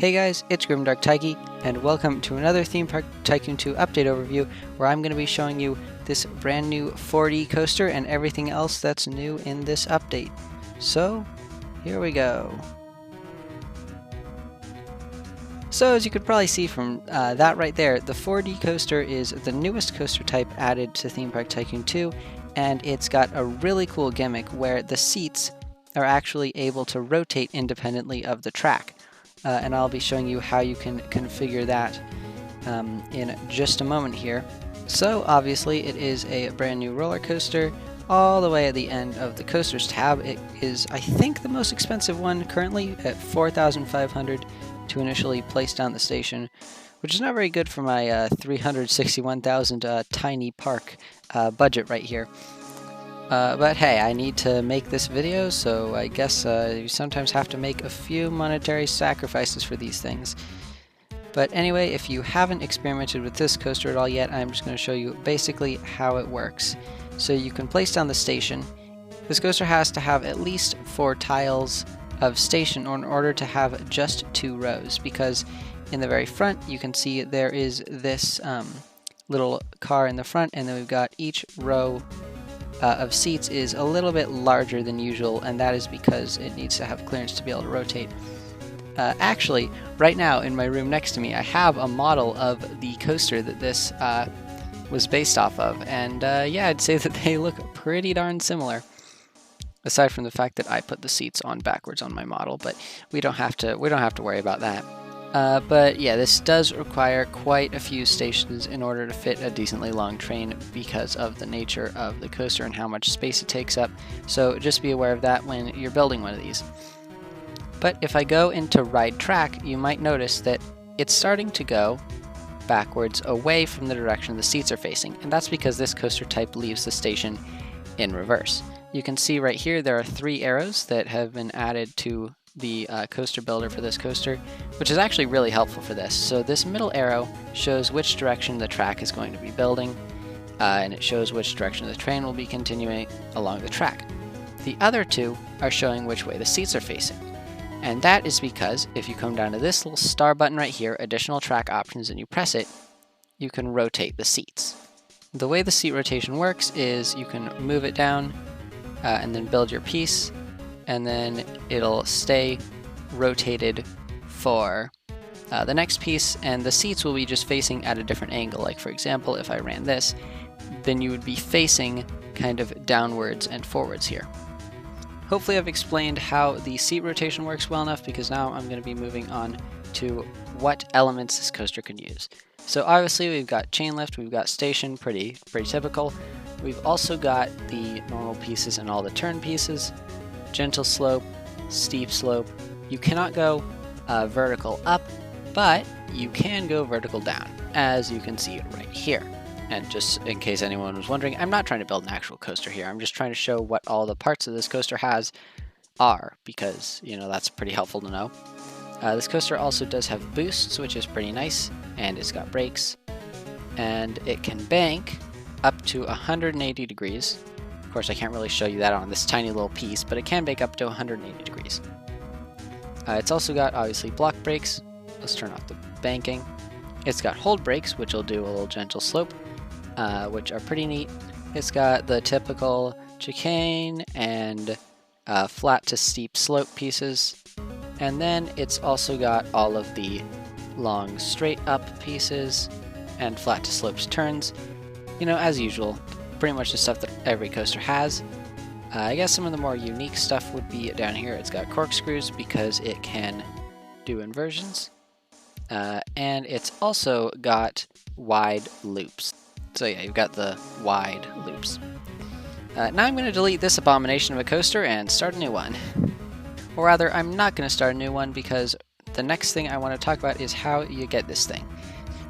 Hey guys, it's Grimdark Tyke, and welcome to another Theme Park Tycoon 2 update overview, where I'm going to be showing you this brand new 4D coaster and everything else that's new in this update. So, here we go. So as you could probably see from that right there, the 4D coaster is the newest coaster type added to Theme Park Tycoon 2, and it's got a really cool gimmick where the seats are actually able to rotate independently of the track. And I'll be showing you how you can configure that in just a moment here. So obviously it is a brand new roller coaster all the way at the end of the coasters tab. It is, I think, the most expensive one currently at $4,500 to initially place down the station, which is not very good for my $361,000 tiny park budget right here. But hey, I need to make this video, so I guess you sometimes have to make a few monetary sacrifices for these things. But anyway, if you haven't experimented with this coaster at all yet, I'm just going to show you basically how it works. So you can place down the station. This coaster has to have at least 4 tiles of station in order to have just 2 rows, because in the very front you can see there is this little car in the front, and then we've got each row of seats is a little bit larger than usual, and that is because it needs to have clearance to be able to rotate. Actually, right now in my room next to me, I have a model of the coaster that this was based off of, and yeah, I'd say that they look pretty darn similar. Aside from the fact that I put the seats on backwards on my model, but we don't have to worry about that. But yeah, this does require quite a few stations in order to fit a decently long train because of the nature of the coaster and how much space it takes up. So just be aware of that when you're building one of these. But if I go into ride track, you might notice that it's starting to go backwards away from the direction the seats are facing, and that's because this coaster type leaves the station in reverse. You can see right here there are 3 arrows that have been added to the coaster builder for this coaster, which is actually really helpful for this. So this middle arrow shows which direction the track is going to be building, and it shows which direction the train will be continuing along the track. The other 2 are showing which way the seats are facing, and that is because if you come down to this little star button right here, additional track options, and you press it, you can rotate the seats. The way the seat rotation works is you can move it down and then build your piece, and then it'll stay rotated for the next piece, and the seats will be just facing at a different angle. Like for example, if I ran this, then you would be facing kind of downwards and forwards here. Hopefully I've explained how the seat rotation works well enough, because now I'm going to be moving on to what elements this coaster can use. So obviously we've got chain lift, we've got station, pretty typical. We've also got the normal pieces and all the turn pieces. Gentle slope, steep slope. You cannot go vertical up, but you can go vertical down, as you can see right here. And just in case anyone was wondering, I'm not trying to build an actual coaster here. I'm just trying to show what all the parts of this coaster are, because, you know, that's pretty helpful to know. This coaster also does have boosts, which is pretty nice, and it's got brakes, and it can bank up to 180 degrees. Of course, I can't really show you that on this tiny little piece, but it can bake up to 180 degrees. It's also got, obviously, block brakes. Let's turn off the banking. It's got hold brakes, which will do a little gentle slope, which are pretty neat. It's got the typical chicane and flat to steep slope pieces. And then it's also got all of the long straight up pieces and flat to sloped turns. You know, as usual, pretty much the stuff that every coaster has. I guess some of the more unique stuff would be down here. It's got corkscrews because it can do inversions, and it's also got wide loops. So yeah, you've got the wide loops. Now I'm going to delete this abomination of a coaster and start a new one. Or rather, I'm not going to start a new one, because the next thing I want to talk about is how you get this thing.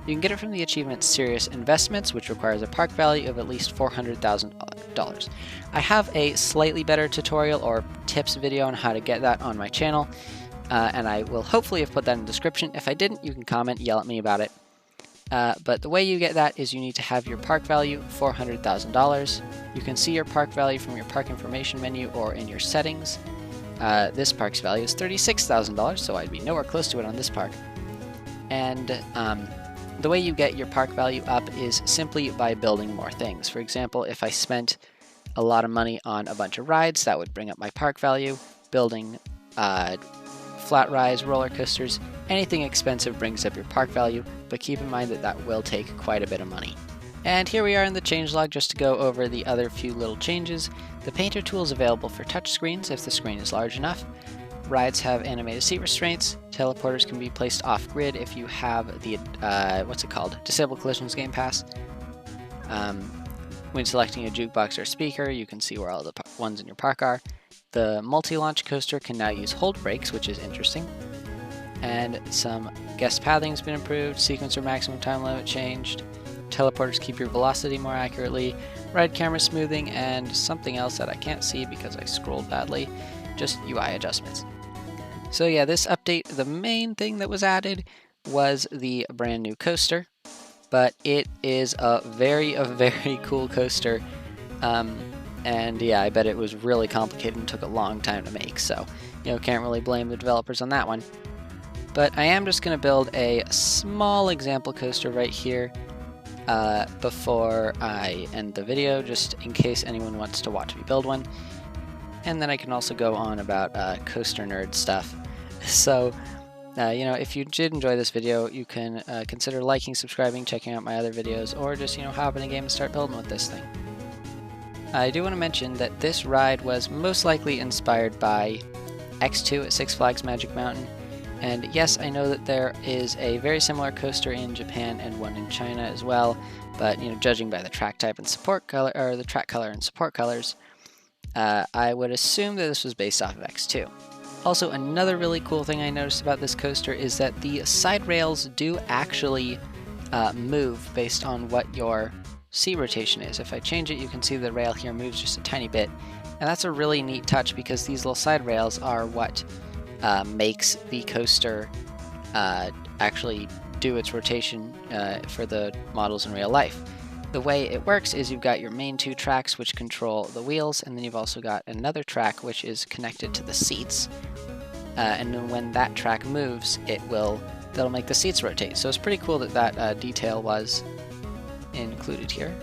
You can get it from the achievement Serious Investments, which requires a park value of at least $400,000. I have a slightly better tutorial or tips video on how to get that on my channel, and I will hopefully have put that in the description. If I didn't, you can comment, yell at me about it. But the way you get that is you need to have your park value $400,000. You can see your park value from your park information menu or in your settings. this park's value is $36,000, so I'd be nowhere close to it on this park. And the way you get your park value up is simply by building more things. For example, if I spent a lot of money on a bunch of rides, that would bring up my park value. Building flat rides, roller coasters, anything expensive brings up your park value, but keep in mind that that will take quite a bit of money. And here we are in the changelog just to go over the other few little changes. The painter tool is available for touchscreens if the screen is large enough. Rides have animated seat restraints. Teleporters can be placed off-grid if you have the, Disable Collisions Game Pass. When selecting a jukebox or speaker, you can see where all the ones in your park are. The multi-launch coaster can now use hold brakes, which is interesting. And some guest pathing has been improved, sequencer maximum time limit changed, teleporters keep your velocity more accurately, ride camera smoothing, and something else that I can't see because I scrolled badly, just UI adjustments. So yeah, this update, the main thing that was added was the brand new coaster, but it is a very cool coaster. And yeah, I bet it was really complicated and took a long time to make, so, can't really blame the developers on that one. But I am just going to build a small example coaster right here before I end the video, just in case anyone wants to watch me build one. And then I can also go on about coaster nerd stuff. So, if you did enjoy this video, you can consider liking, subscribing, checking out my other videos, or just, hop in a game and start building with this thing. I do want to mention that this ride was most likely inspired by X2 at Six Flags Magic Mountain, and yes, I know that there is a very similar coaster in Japan and one in China as well, but judging by the track type and support color, or the track color and support colors, I would assume that this was based off of X2. Also, another really cool thing I noticed about this coaster is that the side rails do actually move based on what your seat rotation is. If I change it, you can see the rail here moves just a tiny bit, and that's a really neat touch because these little side rails are what makes the coaster actually do its rotation for the models in real life. The way it works is you've got your main two tracks which control the wheels, and then you've also got another track which is connected to the seats, and then when that track moves, that'll make the seats rotate. So it's pretty cool that that detail was included here.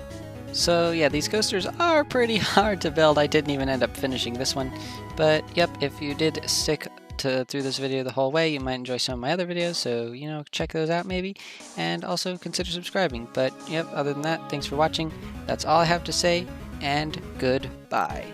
So yeah, these coasters are pretty hard to build. I didn't even end up finishing this one, but yep, if you did stick through this video the whole way, you might enjoy some of my other videos, so check those out maybe, and also consider subscribing. But yep, other than that, thanks for watching. That's all I have to say, and goodbye.